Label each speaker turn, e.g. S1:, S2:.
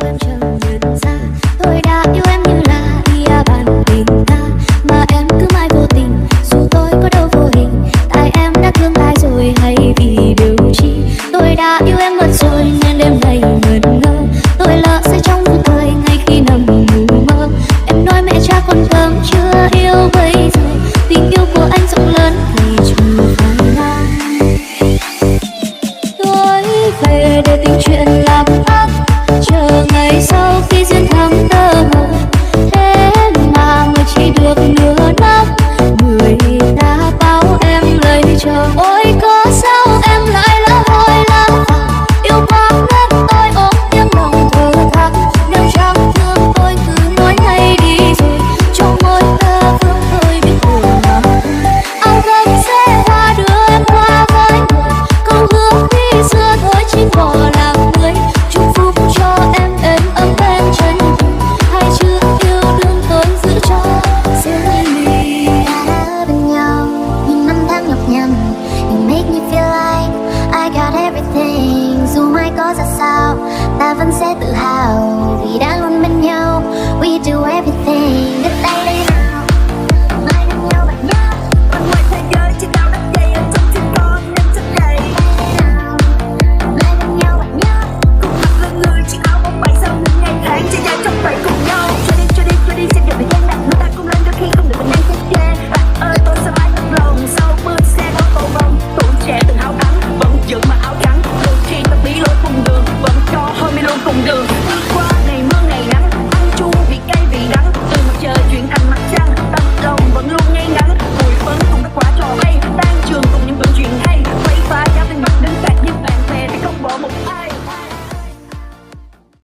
S1: em chẳng nhận ra tôi đã yêu em như là ia bàn tình ta, mà em cứ mãi vô tình dù tôi có đâu vô hình. Tại em đã thương ai rồi hay vì điều chi tôi đã yêu em mất rồi nên đêm nay ngẩn ngơ. Tôi lỡ say trong một thời ngay khi nằm ngủ mơ. Em nói mẹ cha con cơm chưa yêu bây giờ, tình yêu của anh rộng lớn thì chẳng phải ngang. Tôi về để tìm chuyện làm ác, chờ ngày sau khi duyên thắm tơ hờ. Thế mà mới chỉ được nửa năm, người ta báo em lời chờ. Ôi có sao em lại lỡ hồi lắm, yêu quá nên tôi ôm tiếng lòng thở than. Nếu chẳng thương tôi cứ nói ngay đi rồi, trong môi thơ vương tôi biết buồn mà. Áo gấm sẽ hoa đưa em qua với người, câu hứa khi xưa thôi chỉ bỏ làm người. Chúc phúc cho em êm ấm bên chân tình, hai chữ yêu đương tôi giữ cho riêng mình.
S2: Ta ở bên nhau những năm tháng nhọc nhằn, you make me feel like I got everything. Dù mai có ra sao ta vẫn sẽ tự hào vì đã luôn bên nhau. We do everything. Đưa tay đây nào, mai bên nhau bạn nhớ. Còn ngoài thế giới chỉ đau đớn dày ở trong tim con nên thức dậy. Mai bên nhau bạn nhớ. Cùng mặt là người chiếc áo bóng bay sau những ngày tháng chỉ dài trong vậy cùng nhau. Cho đi xem được thời gian đặt người ta cùng lên đôi khi không được mình đang chê. Bạn ơi tôi sẽ mãi thật lòng, sau mưa sẽ có cầu vồng. Tuổi trẻ từng háo thắng vẫn giữ mặc áo trắng, đôi khi ta bí lối cùng đường vẫn cho hơi mi luôn cùng đường.